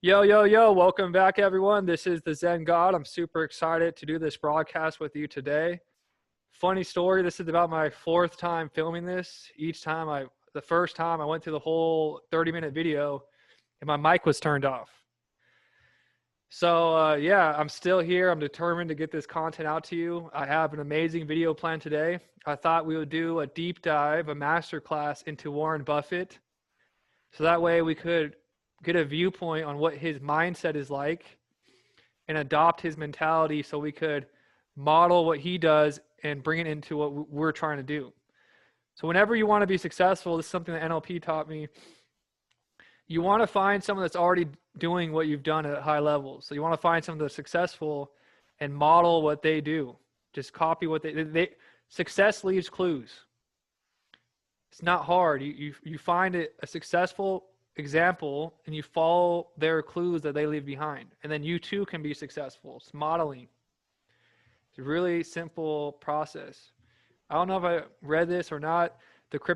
Yo, yo, yo, welcome back, everyone. This is the Zen God. I'm super excited to do this broadcast with you today. Funny story, this is about my fourth time filming this. The first time I went through the whole 30-minute video and my mic was turned off. So yeah, I'm still here. I'm determined to get this content out to you. I have an amazing video plan today. I thought we would do a deep dive, a masterclass into Warren Buffett. So that way we could get a viewpoint on what his mindset is like and adopt his mentality so we could model what he does and bring it into what we're trying to do. So whenever you want to be successful, this is something that NLP taught me. You want to find someone that's already doing what you've done at high levels. So you want to find someone that's successful and model what they do. Just copy what they success leaves clues. It's not hard. You find a successful example and you follow their clues that they leave behind, and then you too can be successful. It's modeling. It's a really simple process. I don't know if I read this or not.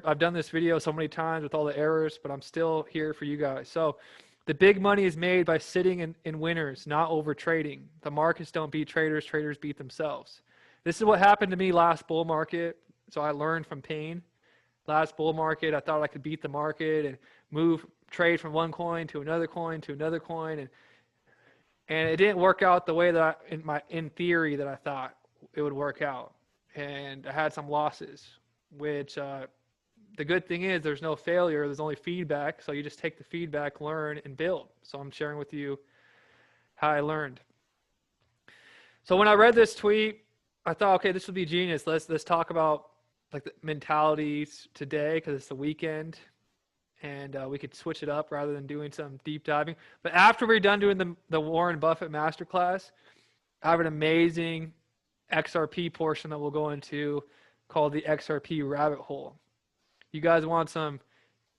I've done this video so many times with all the errors, but I'm still here for you guys. So the big money is made by sitting in winners, not over trading. The markets don't beat traders. Traders beat themselves. This is what happened to me last bull market. So I learned from pain. Last bull market, I thought I could beat the market and trade from one coin to another coin to another coin, and it didn't work out the way that in theory that I thought it would work out, and I had some losses. Which the good thing is there's no failure, there's only feedback. So you just take the feedback, learn, and build. So I'm sharing with you how I learned. So when I read this tweet, I thought, okay, this would be genius. Let's talk about like the mentalities today because it's the weekend. And we could switch it up rather than doing some deep diving. But after we're done doing the Warren Buffett masterclass, I have an amazing XRP portion that we'll go into called the XRP rabbit hole. You guys want some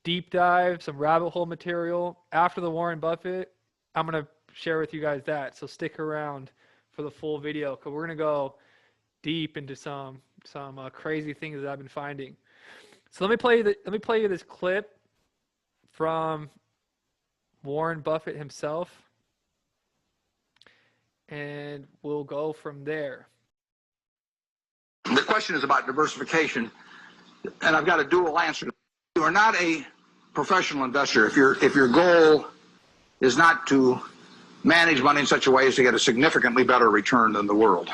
deep dive, some rabbit hole material after the Warren Buffett? I'm going to share with you guys that. So stick around for the full video because we're going to go deep into some crazy things that I've been finding. So let me play you this clip from Warren Buffett himself, and we'll go from there. The question is about diversification, and I've got a dual answer. You are not a professional investor if your goal is not to manage money in such a way as to get a significantly better return than the world.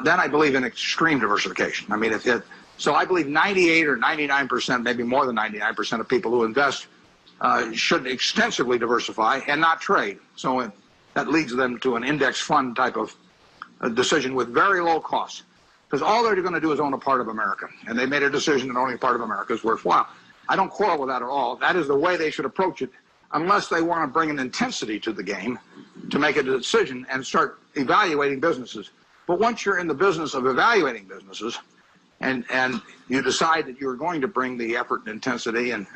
Then I believe in extreme diversification. I mean, so I believe 98 or 99%, maybe more than 99% of people who invest should extensively diversify and not trade. So that leads them to an index fund type of decision with very low costs. Because all they're going to do is own a part of America. And they made a decision that owning a part of America is worthwhile. I don't quarrel with that at all. That is the way they should approach it, unless they want to bring an intensity to the game to make a decision and start evaluating businesses. But once you're in the business of evaluating businesses and you decide that you're going to bring the effort and intensity and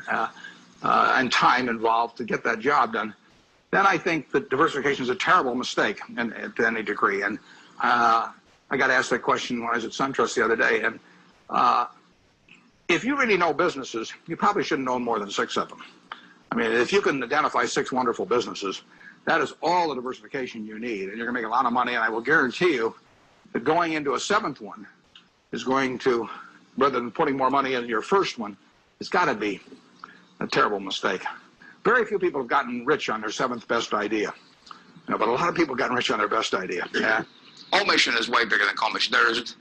time involved to get that job done, then I think that diversification is a terrible mistake to any degree. And I got asked that question when I was at SunTrust the other day. And if you really know businesses, you probably shouldn't own more than 6 of them. I mean, if you can identify 6 wonderful businesses, that is all the diversification you need. And you're going to make a lot of money. And I will guarantee you that going into a 7th one is going to, rather than putting more money in your first one, it's got to be a terrible mistake. Very few people have gotten rich on their 7th best idea, but a lot of people have gotten rich on their best idea. Yeah. Omission is way bigger than commission. There's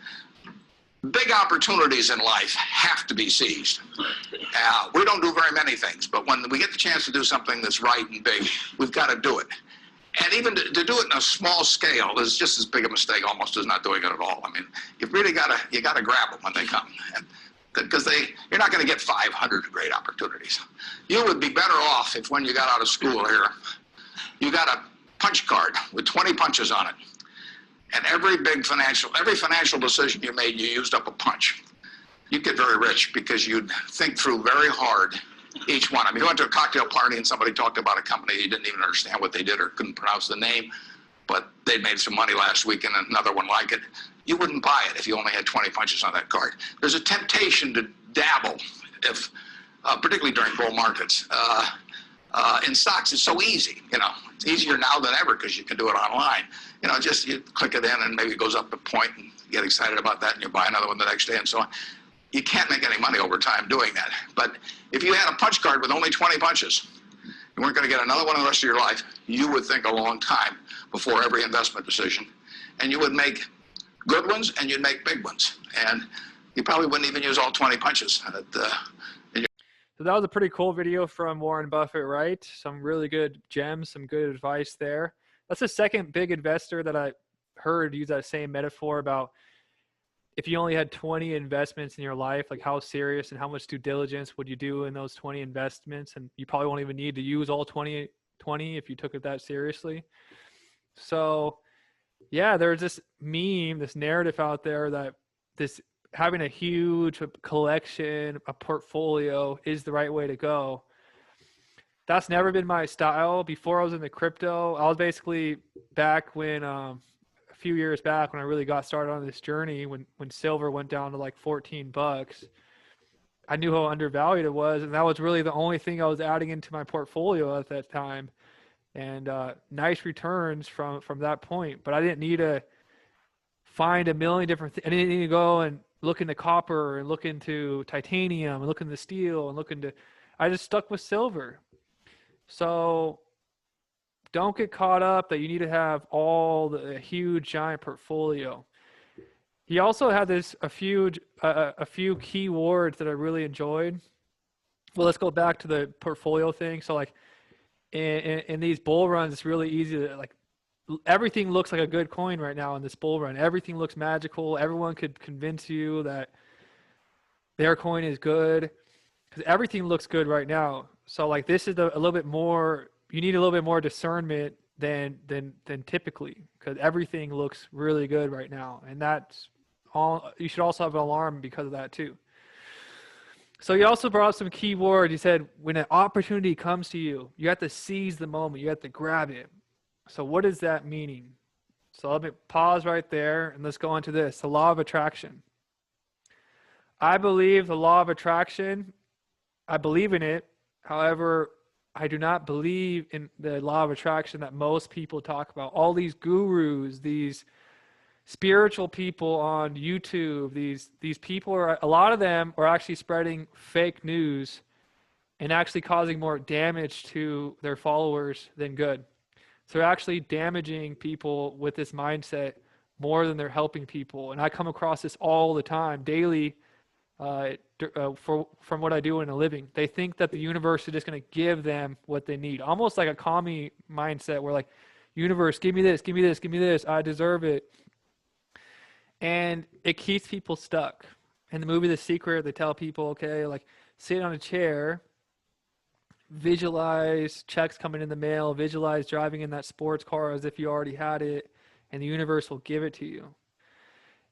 big opportunities in life have to be seized. We don't do very many things, but when we get the chance to do something that's right and big, we've got to do it. And even to do it in a small scale is just as big a mistake almost as not doing it at all. I mean, you've really got to grab them when they come. Because you're not going to get 500 great opportunities. You would be better off if when you got out of school here, you got a punch card with 20 punches on it. And every financial decision you made, you used up a punch. You'd get very rich because you'd think through very hard each one. I mean, you went to a cocktail party and somebody talked about a company, you didn't even understand what they did or couldn't pronounce the name, but they made some money last week and another one like it. You wouldn't buy it if you only had 20 punches on that card. There's a temptation to dabble, particularly during bull markets. In stocks, it's so easy. It's easier now than ever because you can do it online. Just you click it in and maybe it goes up a point and you get excited about that and you buy another one the next day and so on. You can't make any money over time doing that. But if you had a punch card with only 20 punches, you weren't going to get another one the rest of your life, you would think a long time before every investment decision. And you would make good ones and you'd make big ones. And you probably wouldn't even use all 20 punches. So that was a pretty cool video from Warren Buffett, right? Some really good gems, some good advice there. That's the second big investor that I heard use that same metaphor about if you only had 20 investments in your life, like how serious and how much due diligence would you do in those 20 investments? And you probably won't even need to use all 20 if you took it that seriously. So yeah, there's this meme, this narrative out there that this having a huge collection, a portfolio is the right way to go. That's never been my style. Before I was in the crypto, I was basically back when a few years back when I really got started on this journey, when silver went down to like $14, I knew how undervalued it was, and that was really the only thing I was adding into my portfolio at that time. And nice returns from that point. But I didn't need to find a million different things. I didn't need to go and look into copper and look into titanium and look into steel and look into, I just stuck with silver. So don't get caught up that you need to have all the huge giant portfolio. He also had a few key words that I really enjoyed. Well, let's go back to the portfolio thing. So like in these bull runs, it's really easy to like, everything looks like a good coin right now in this bull run. Everything looks magical. Everyone could convince you that their coin is good because everything looks good right now. So like this is a little bit more, you need a little bit more discernment than typically because everything looks really good right now. And that's all. You should also have an alarm because of that too. So he also brought up some key words. He said, when an opportunity comes to you, you have to seize the moment. You have to grab it. So what is that meaning? So let me pause right there and let's go on to this, the law of attraction. I believe the law of attraction, I believe in it. However, I do not believe in the law of attraction that most people talk about. All these gurus, these spiritual people on YouTube, these people are, a lot of them are actually spreading fake news and actually causing more damage to their followers than good. So they're actually damaging people with this mindset more than they're helping people. And I come across this all the time, daily, from what I do in a living. They think that the universe is just going to give them what they need. Almost like a commie mindset where like, universe, give me this, give me this, give me this. I deserve it. And it keeps people stuck. In the movie The Secret, they tell people, okay, like sit on a chair, visualize checks coming in the mail, visualize driving in that sports car as if you already had it, and the universe will give it to you.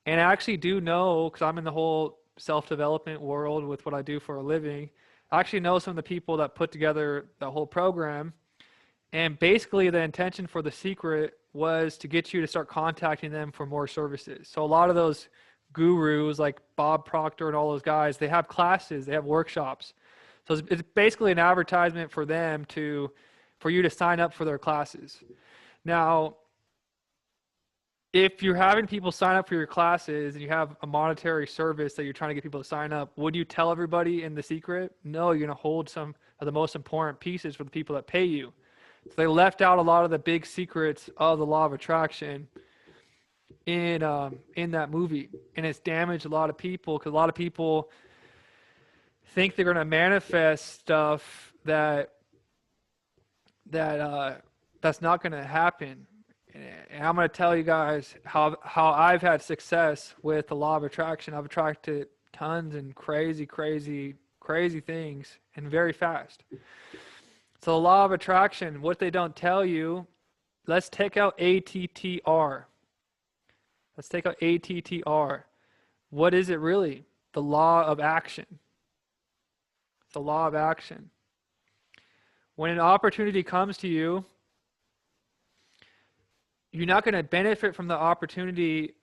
And I actually do know, because I'm in the whole self-development world with what I do for a living, I actually know some of the people that put together the whole program. And basically the intention for The Secret was to get you to start contacting them for more services. So a lot of those gurus like Bob Proctor and all those guys, they have classes, they have workshops. So it's basically an advertisement for them for you to sign up for their classes. Now, if you're having people sign up for your classes and you have a monetary service that you're trying to get people to sign up, would you tell everybody in The Secret? No, you're going to hold some of the most important pieces for the people that pay you. So they left out a lot of the big secrets of the law of attraction in that movie. And it's damaged a lot of people because a lot of people think they're going to manifest stuff that's not going to happen. And I'm going to tell you guys how I've had success with the law of attraction. I've attracted tons and crazy things and very fast. So the law of attraction, what they don't tell you, let's take out ATTR. Let's take out ATTR. What is it really? The law of action. The law of action. When an opportunity comes to you, you're not going to benefit from the opportunity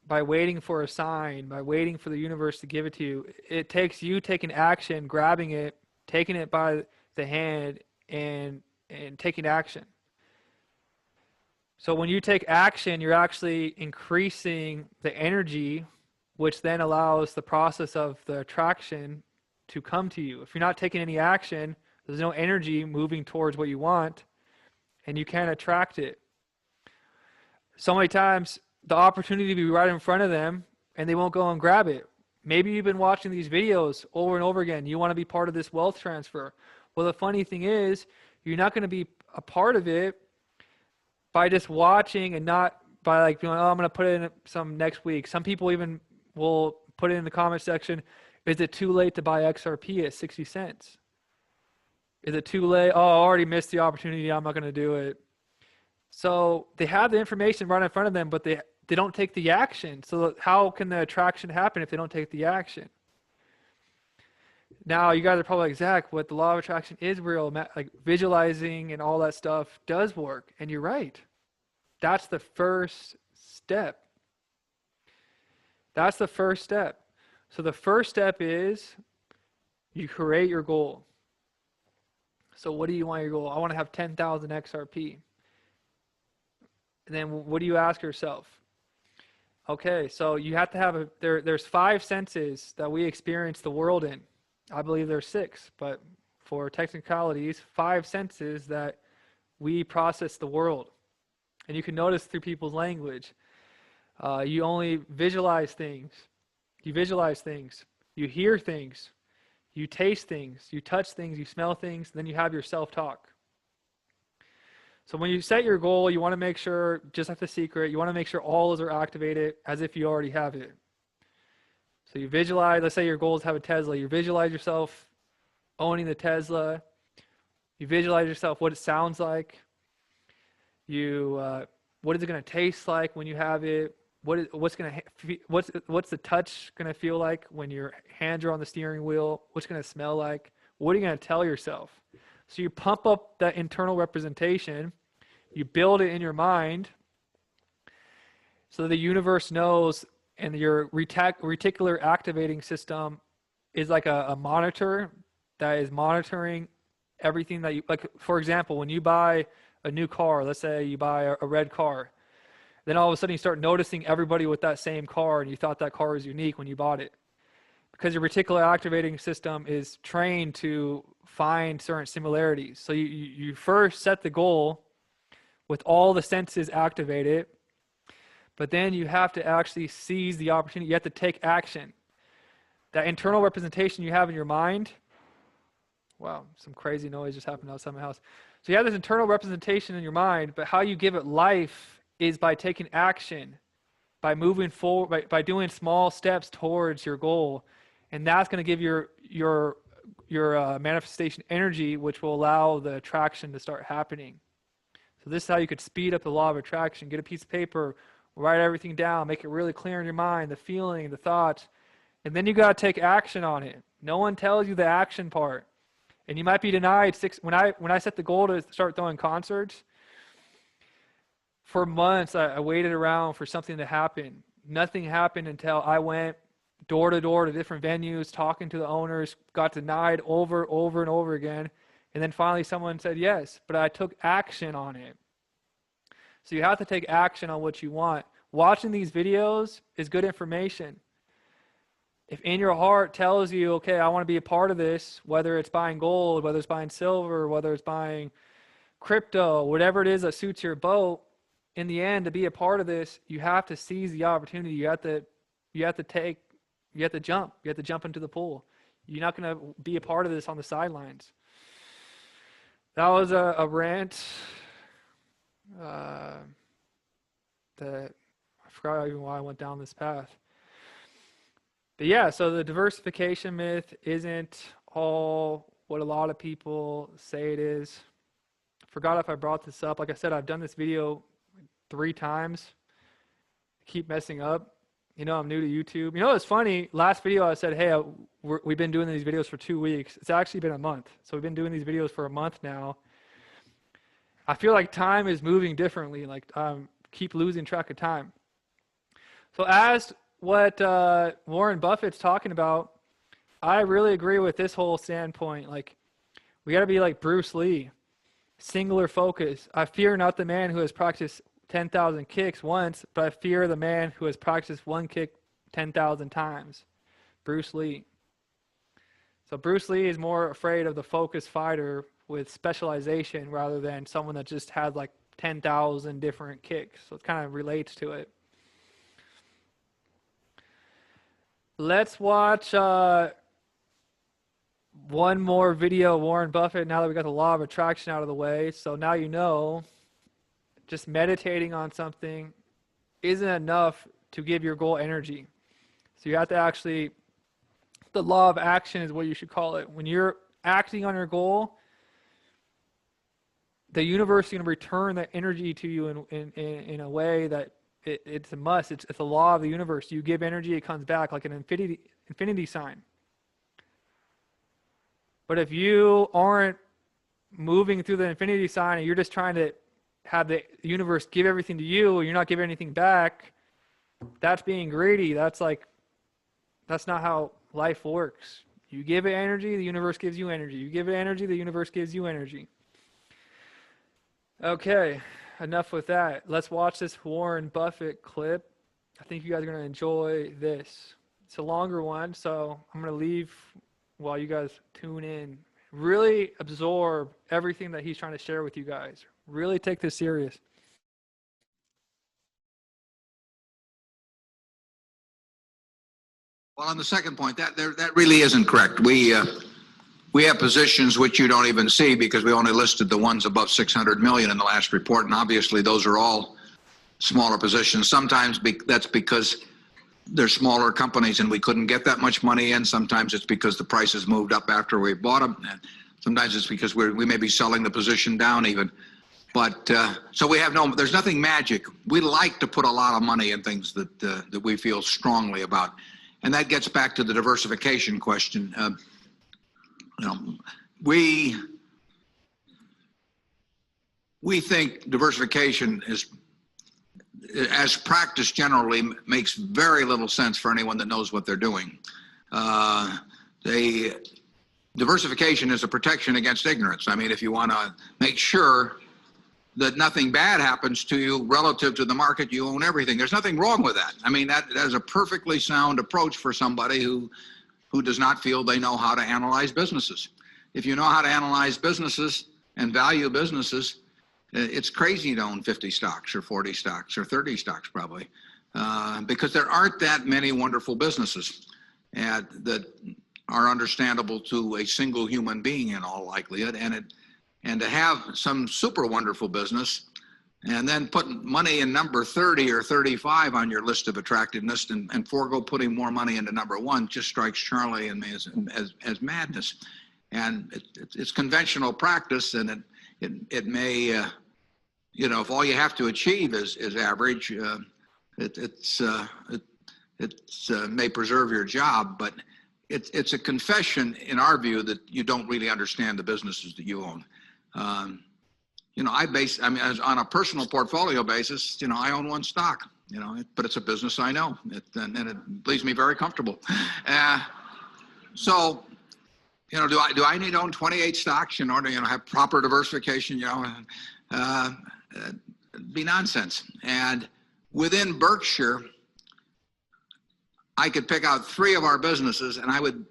by waiting for a sign, by waiting for the universe to give it to you. It takes you taking action, grabbing it, taking it by the hand, and taking action. So when you take action, you're actually increasing the energy, which then allows the process of the attraction to come to you. If you're not taking any action, there's no energy moving towards what you want, and you can't attract it. So many times, the opportunity will be right in front of them, and they won't go and grab it. Maybe you've been watching these videos over and over again. You want to be part of this wealth transfer. Well, the funny thing is, you're not going to be a part of it by just watching and not by like going, oh, I'm going to put it in some next week. Some people even will put it in the comment section, is it too late to buy XRP at 60 cents? Is it too late? Oh, I already missed the opportunity. I'm not going to do it. So they have the information right in front of them, but they don't take the action. So how can the attraction happen if they don't take the action? Now, you guys are probably like, Zach, what the law of attraction is real. Like visualizing and all that stuff does work. And you're right. That's the first step. That's the first step. So the first step is you create your goal. So what do you want your goal? I want to have 10,000 XRP. And then what do you ask yourself? Okay, so you have to have there's 5 senses that we experience the world in. I believe there's 6, but for technicalities, 5 senses that we process the world. And you can notice through people's language. You only visualize things. You visualize things. You hear things. You taste things. You touch things. You smell things. Then you have your self-talk. So when you set your goal, you want to make sure, just like the secret, you want to make sure all those are activated as if you already have it. So you visualize, let's say your goal is to have a Tesla. You visualize yourself owning the Tesla. You visualize yourself what it sounds like. What is it going to taste like when you have it? What's the touch going to feel like when your hands are on the steering wheel? What's going to smell like? What are you going to tell yourself? So you pump up that internal representation. You build it in your mind so the universe knows, and your reticular activating system is like a monitor that is monitoring everything that you, like, for example, when you buy a new car, let's say you buy a red car, then all of a sudden you start noticing everybody with that same car, and you thought that car was unique when you bought it. Because your reticular activating system is trained to find certain similarities. So you first set the goal with all the senses activated, but then you have to actually seize the opportunity. You have to take action. That internal representation you have in your mind, wow, some crazy noise just happened outside my house. So you have this internal representation in your mind, but how you give it life is by taking action, by moving forward, by doing small steps towards your goal. And that's going to give your manifestation energy, which will allow the attraction to start happening. So this is how you could speed up the law of attraction. Get a piece of paper, write everything down, make it really clear in your mind, the feeling, the thoughts, and then you got to take action on it. No one tells you the action part. And you might be denied when I set the goal to start throwing concerts, for months I waited around for something to happen. Nothing happened until I went door to door to different venues, talking to the owners, got denied over and over again. And then finally someone said yes, but I took action on it. So you have to take action on what you want. Watching these videos is good information. If in your heart tells you, okay, I want to be a part of this, whether it's buying gold, whether it's buying silver, whether it's buying crypto, whatever it is that suits your boat, in the end, to be a part of this, you have to seize the opportunity. You have to jump. You have to jump into the pool. You're not going to be a part of this on the sidelines. That was a rant. That I forgot even why I went down this path. But yeah, so the diversification myth isn't all what a lot of people say it is. I forgot if I brought this up. Like I said, I've done this video 3 times. I keep messing up. You know, I'm new to YouTube. You know, it's funny. Last video I said, hey, we've been doing these videos for 2 weeks. It's actually been a month. So we've been doing these videos for a month now. I feel like time is moving differently. Like keep losing track of time. So as what Warren Buffett's talking about, I really agree with this whole standpoint. Like we got to be like Bruce Lee. Singular focus. I fear not the man who has practiced 10,000 kicks once, but I fear the man who has practiced one kick 10,000 times. Bruce Lee. So Bruce Lee is more afraid of the focused fighter with specialization rather than someone that just had like 10,000 different kicks. So it kind of relates to it. Let's watch one more video of Warren Buffett now that we got the law of attraction out of the way. So now you know, just meditating on something isn't enough to give your goal energy. So you have to actually, the law of action is what you should call it. When you're acting on your goal, the universe is going to return that energy to you in a way that it's a must. It's a law of the universe. You give energy, it comes back like an infinity sign. But if you aren't moving through the infinity sign and you're just trying to have the universe give everything to you, and you're not giving anything back, that's being greedy. That's not how life works. You give it energy, the universe gives you energy. You give it energy, the universe gives you energy. Okay, enough with that. Let's watch this Warren Buffett clip. I think you guys are going to enjoy this. It's a longer one, so I'm going to leave while you guys tune in. Really absorb everything that he's trying to share with you guys. Really take this serious. Well, on the second point, that really isn't correct. We have positions which you don't even see because we only listed the ones above 600 million in the last report, and obviously those are all smaller positions. Sometimes that's because they're smaller companies and we couldn't get that much money in. Sometimes it's because the prices moved up after we bought them. And sometimes it's because we may be selling the position down even. But so there's nothing magic. We like to put a lot of money in things that we feel strongly about. And that gets back to the diversification question. We think diversification is, as practice generally, makes very little sense for anyone that knows what they're doing. Diversification is a protection against ignorance. I mean, if you want to make sure that nothing bad happens to you relative to the market, you own everything. There's nothing wrong with that. I mean, that is a perfectly sound approach for somebody who does not feel they know how to analyze businesses. If you know how to analyze businesses and value businesses, it's crazy to own 50 stocks or 40 stocks or 30 stocks probably, because there aren't that many wonderful businesses that are understandable to a single human being in all likelihood. And to have some super wonderful business and then put money in number 30 or 35 on your list of attractiveness and forego putting more money into number 1 just strikes Charlie and me as madness. And it's conventional practice, and it may, if all you have to achieve is average, it may preserve your job, but it's a confession in our view that you don't really understand the businesses that you own. On a personal portfolio basis, I own 1 stock, but it's a business I know, and it leaves me very comfortable. So, do I need to own 28 stocks in order to have proper diversification? It'd be nonsense. And within Berkshire, I could pick out 3 of our businesses, and I would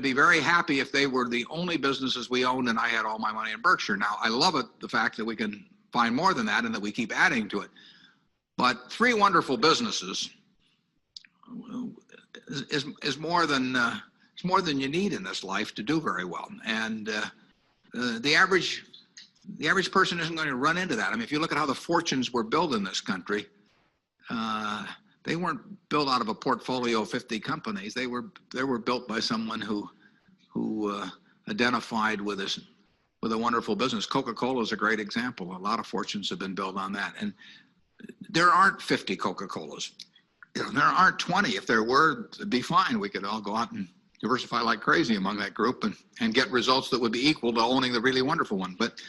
be very happy if they were the only businesses we owned and I had all my money in Berkshire. Now, I love the fact that we can find more than that and that we keep adding to it. But 3 wonderful businesses is more than you need in this life to do very well. And the average person isn't going to run into that. I mean, if you look at how the fortunes were built in this country, they weren't built out of a portfolio of 50 companies. They were built by someone who identified with a wonderful business. Coca-Cola is a great example. A lot of fortunes have been built on that. And there aren't 50 Coca-Colas. There aren't 20. If there were, it'd be fine. We could all go out and diversify like crazy among that group and get results that would be equal to owning the really wonderful one. But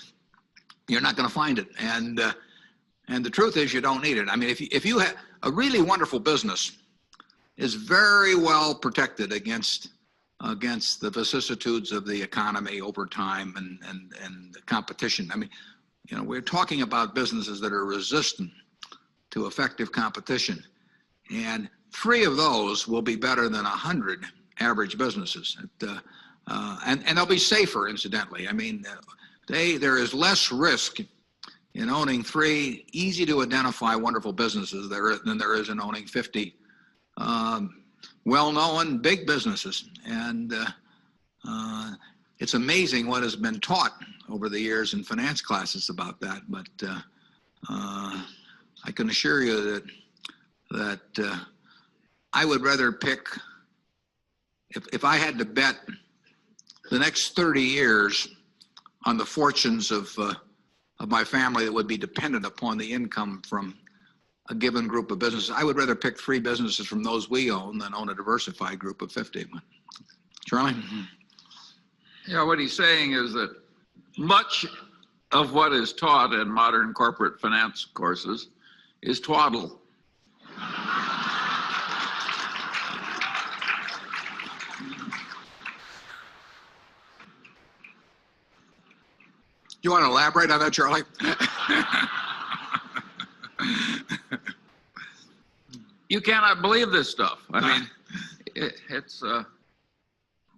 you're not going to find it. And the truth is, you don't need it. I mean, if you have a really wonderful business, is very well protected against the vicissitudes of the economy over time and the competition. I mean, we're talking about businesses that are resistant to effective competition, and 3 of those will be better than 100 average businesses. And they'll be safer, incidentally. I mean, there is less risk in owning 3 easy to identify wonderful businesses than there is in owning 50 well-known big businesses. And it's amazing what has been taught over the years in finance classes about that. But I can assure you that I would rather pick, if I had to bet the next 30 years on the fortunes of my family that would be dependent upon the income from a given group of businesses, I would rather pick 3 businesses from those we own than own a diversified group of 50. Charlie? Yeah, what he's saying is that much of what is taught in modern corporate finance courses is twaddle. You want to elaborate on that, Charlie? You cannot believe this stuff. I mean, it's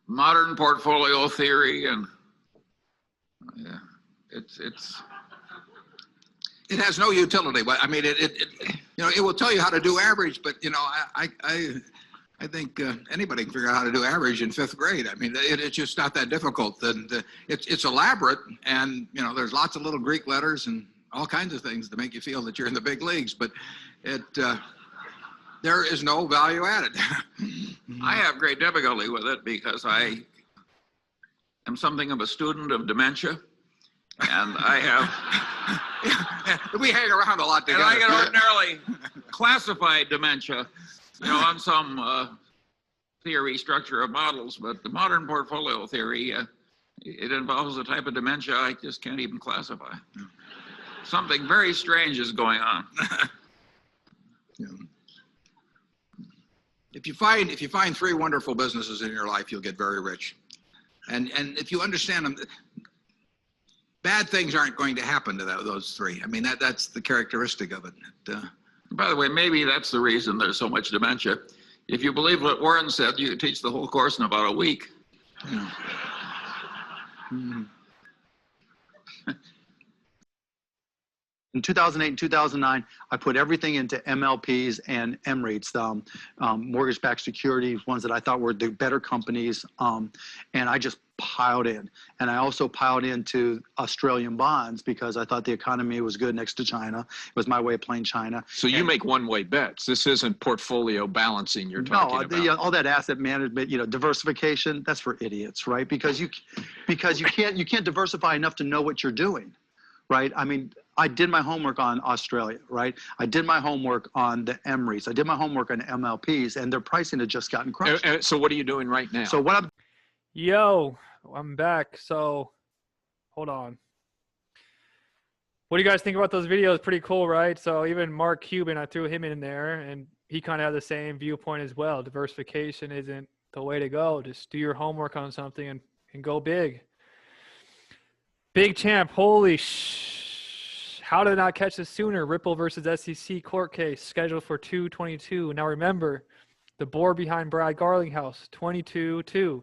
modern portfolio theory, and yeah, it has no utility. But I mean, it will tell you how to do average. But I think anybody can figure out how to do average in 5th grade. I mean, it's just not that difficult. And it's elaborate, and there's lots of little Greek letters and all kinds of things to make you feel that you're in the big leagues. But there is no value added. I have great difficulty with it because I am something of a student of dementia, and I have. We hang around a lot together. And I can ordinarily classify dementia, on some theory structure of models, but the modern portfolio theory, it involves a type of dementia I just can't even classify. Something very strange is going on. Yeah. If you find 3 wonderful businesses in your life, you'll get very rich. And if you understand them, bad things aren't going to happen to those 3. I mean, that's the characteristic of it. By the way, maybe that's the reason there's so much dementia. If you believe what Warren said, you could teach the whole course in about a week. Yeah. In 2008 and 2009, I put everything into MLPs and MREITs, mortgage-backed securities, ones that I thought were the better companies, and I just piled in. And I also piled into Australian bonds because I thought the economy was good next to China. It was my way of playing China. So you make one-way bets. This isn't portfolio balancing you're talking about. No, all that asset management, diversification, that's for idiots, right? Because you can't diversify enough to know what you're doing. Right? I mean, I did my homework on Australia, right? I did my homework on the MREITs. I did my homework on MLPs, and their pricing had just gotten crushed. So what are you doing right now? So what I'm back. So hold on. What do you guys think about those videos? Pretty cool, right? So even Mark Cuban, I threw him in there, and he kind of had the same viewpoint as well. Diversification isn't the way to go. Just do your homework on something and go big. Big Champ, holy how did I not catch this sooner? Ripple versus SEC court case scheduled for 2/22. Now remember, the board behind Brad Garlinghouse, 22-2.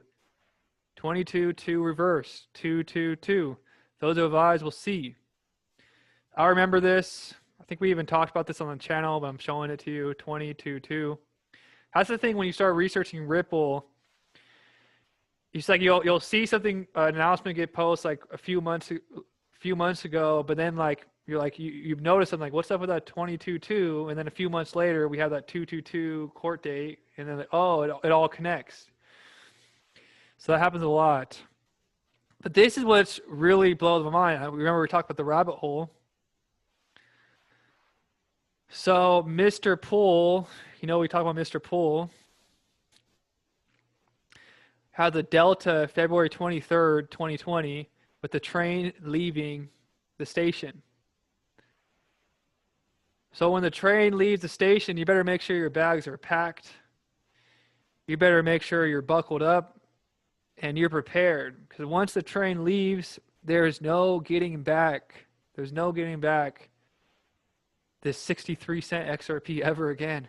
22-2 reverse, 2-2-2. Those of eyes will see. I remember this. I think we even talked about this on the channel, but I'm showing it to you, 22-2. That's the thing when you start researching Ripple. It's like you'll see something, an announcement get posted like a few months ago, but then you've noticed something like, what's up with that 22-2? And then a few months later, we have that 2/22 court date, and then it all connects. So that happens a lot. But this is what's really blows my mind. Remember we talked about the rabbit hole. So Mr. Poole, we talk about Mr. Poole. Had the Delta February 23rd, 2020, with the train leaving the station. So when the train leaves the station, you better make sure your bags are packed. You better make sure you're buckled up and you're prepared. Because once the train leaves, there is no getting back There's no getting back this 63-cent XRP ever again.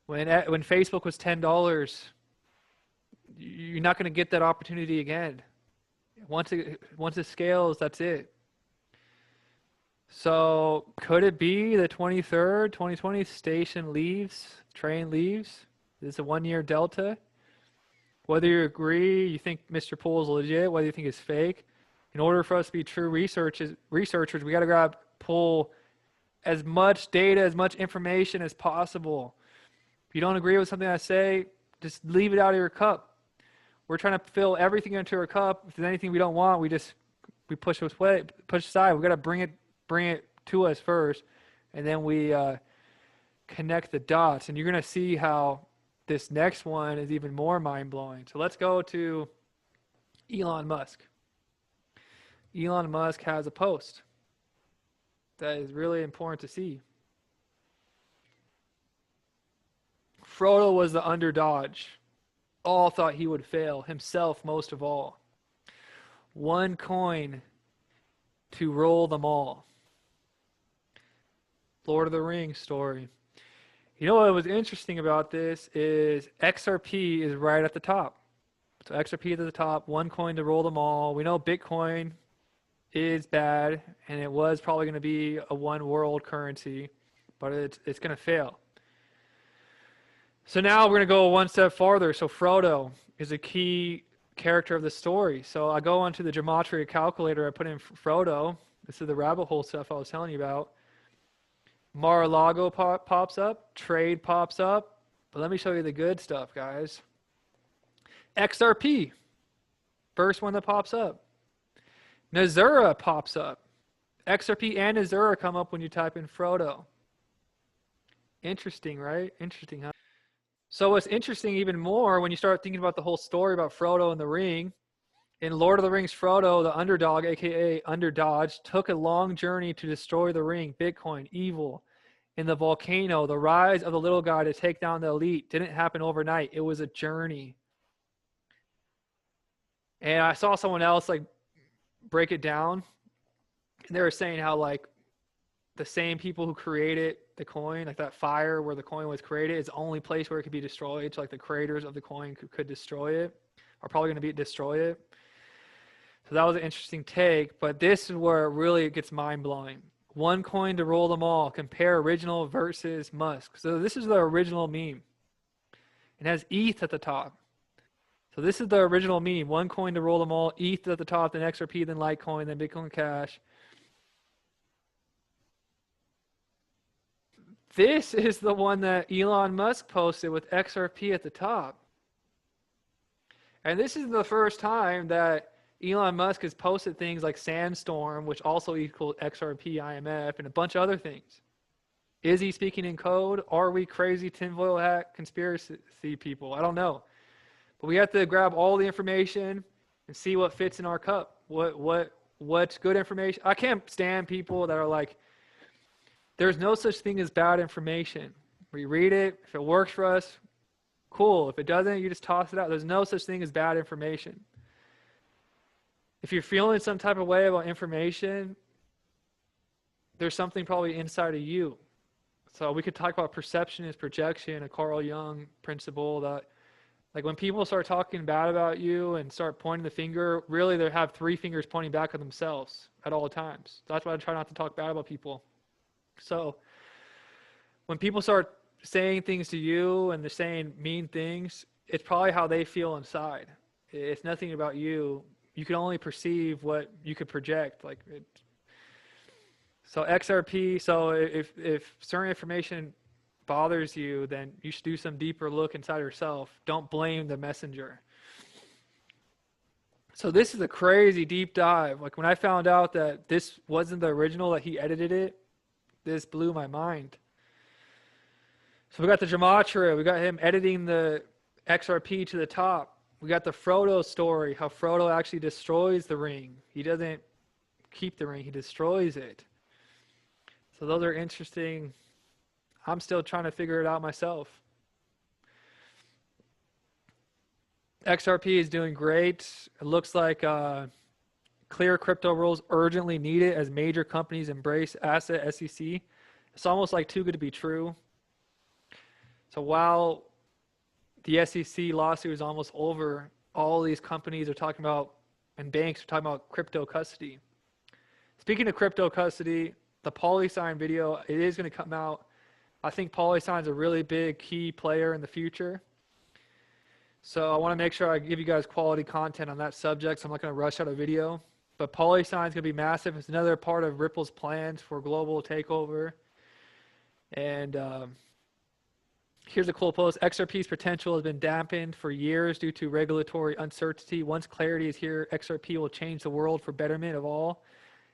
When Facebook was $10, you're not going to get that opportunity again. Once it scales, that's it. So could it be the 23rd, 2020 station leaves, train leaves? This is a 1-year delta. Whether you agree, you think Mr. Pool is legit, whether you think it's fake, in order for us to be true researchers, we got to pull as much data, as much information as possible. If you don't agree with something I say, just leave it out of your cup. We're trying to fill everything into our cup. If there's anything we don't want, we push aside. We got to bring it to us first, and then we connect the dots. And you're going to see how this next one is even more mind-blowing. So let's go to Elon Musk. Elon Musk has a post that is really important to see. Frodo was the underdog. All thought he would fail, himself most of all. One coin to roll them all. Lord of the Rings story. You know what was interesting about this is XRP is right at the top. So XRP is at the top, one coin to roll them all. We know Bitcoin is bad, and it was probably going to be a one world currency, but it's going to fail. So now we're going to go one step farther. So Frodo is a key character of the story. So I go onto the gematria calculator, I put in Frodo. This is the rabbit hole stuff I was telling you about. Mar-a-Lago pops up, trade pops up, but let me show you the good stuff, guys. XRP, first one that pops up. Nazura pops up. XRP and Nazura come up when you type in Frodo. Interesting, right? Interesting, huh? So what's interesting even more when you start thinking about the whole story about Frodo and the ring, in Lord of the Rings, Frodo, the underdog, aka Underdodge, took a long journey to destroy the ring, Bitcoin, evil. In the volcano, the rise of the little guy to take down the elite didn't happen overnight. It was a journey. And I saw someone else break it down, and they were saying how the same people who created the coin, like that fire where the coin was created, is the only place where it could be destroyed. So the creators of the coin could destroy it, are probably going to destroy it. So that was an interesting take, but this is where it really gets mind-blowing. One coin to roll them all. Compare original versus Musk. So this is the original meme. It has ETH at the top. So this is the original meme. One coin to roll them all. ETH at the top, then XRP, then Litecoin, then Bitcoin Cash. This is the one that Elon Musk posted with XRP at the top. And this is the first time that Elon Musk has posted things like Sandstorm, which also equals XRP, IMF, and a bunch of other things. Is he speaking in code? Are we crazy tinfoil hat conspiracy people? I don't know. But we have to grab all the information and see what fits in our cup. What's good information? I can't stand people that are like, there's no such thing as bad information. We read it. If it works for us, cool. If it doesn't, you just toss it out. There's no such thing as bad information. If you're feeling some type of way about information, there's something probably inside of you. So we could talk about perception is projection, a Carl Jung principle that when people start talking bad about you and start pointing the finger, really they have 3 fingers pointing back at themselves at all times. So that's why I try not to talk bad about people. So when people start saying things to you and they're saying mean things, it's probably how they feel inside. It's nothing about you. You can only perceive what you could project. So XRP, so if certain information bothers you, then you should do some deeper look inside yourself. Don't blame the messenger. So this is a crazy deep dive. When I found out that this wasn't the original, that he edited it, this blew my mind. So we got the gematria, we got him editing the XRP to the top. We got the Frodo story, how Frodo actually destroys the ring. He doesn't keep the ring, he destroys it. So those are interesting. I'm still trying to figure it out myself. XRP is doing great. It looks like Clear crypto rules urgently needed as major companies embrace asset SEC. It's almost like too good to be true. So while the SEC lawsuit is almost over, all these companies are talking about, and banks are talking about crypto custody. Speaking of crypto custody, the PolySign video, it is going to come out. I think PolySign is a really big key player in the future. So I want to make sure I give you guys quality content on that subject, so I'm not going to rush out a video. But PolySign is going to be massive. It's another part of Ripple's plans for global takeover. And here's a cool post. XRP's potential has been dampened for years due to regulatory uncertainty. Once clarity is here, XRP will change the world for betterment of all.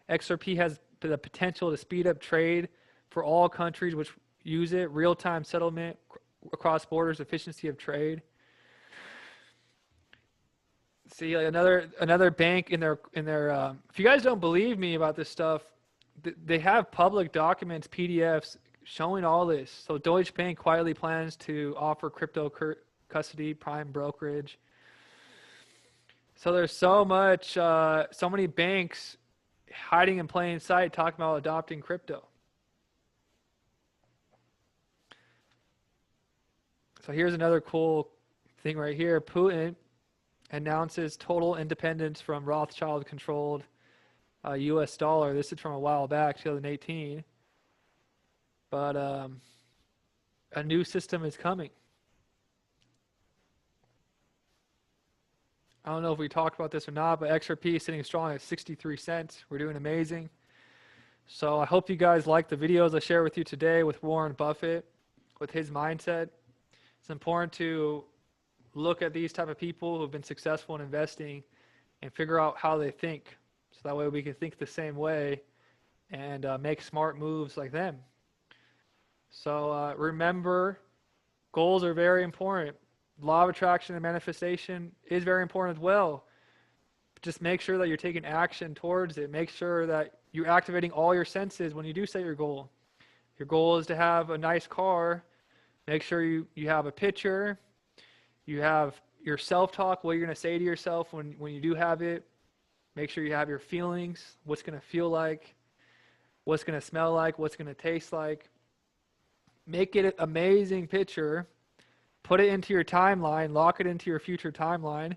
XRP has the potential to speed up trade for all countries which use it, real-time settlement across borders, efficiency of trade. See, like another bank in their if you guys don't believe me about this stuff, they have public documents, PDFs showing all this. So Deutsche Bank quietly plans to offer crypto custody, prime brokerage. So there's so many banks hiding in plain sight talking about adopting crypto. So here's another cool thing right here. Putin announces total independence from Rothschild-controlled U.S. dollar. This is from a while back, 2018. But a new system is coming. I don't know if we talked about this or not, but XRP is sitting strong at 63 cents. We're doing amazing. So I hope you guys like the videos I share with you today with Warren Buffett, with his mindset. It's important to look at these type of people who've been successful in investing and figure out how they think. So that way we can think the same way and make smart moves like them. So remember, goals are very important. Law of attraction and manifestation is very important as well. Just make sure that you're taking action towards it. Make sure that you're activating all your senses when you do set your goal. Your goal is to have a nice car. Make sure you have a picture. You have your self-talk, what you're going to say to yourself when you do have it. Make sure you have your feelings, what's going to feel like, what's going to smell like, what's going to taste like. Make it an amazing picture. Put it into your timeline, lock it into your future timeline,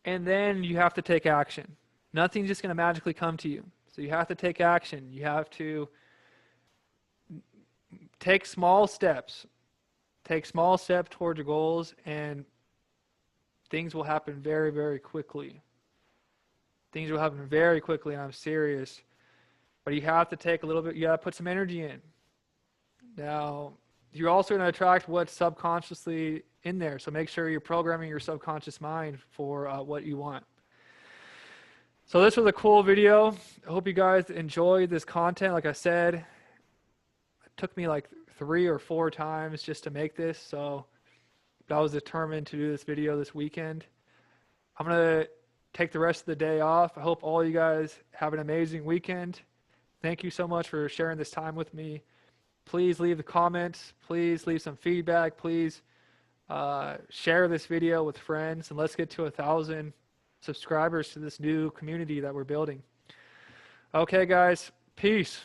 and then you have to take action. Nothing's just going to magically come to you. So you have to take action. You have to take small steps. Take small steps towards your goals, and things will happen very, very quickly. Things will happen very quickly, and I'm serious. But you have to take a little bit, you got to put some energy in. Now, you're also going to attract what's subconsciously in there. So make sure you're programming your subconscious mind for what you want. So this was a cool video. I hope you guys enjoyed this content. Like I said, it took me like 3 or 4 times just to make this. So I was determined to do this video this weekend. I'm going to take the rest of the day off. I hope all you guys have an amazing weekend. Thank you so much for sharing this time with me. Please leave the comments. Please leave some feedback. Please share this video with friends, and let's get to 1,000 subscribers to this new community that we're building. Okay, guys. Peace.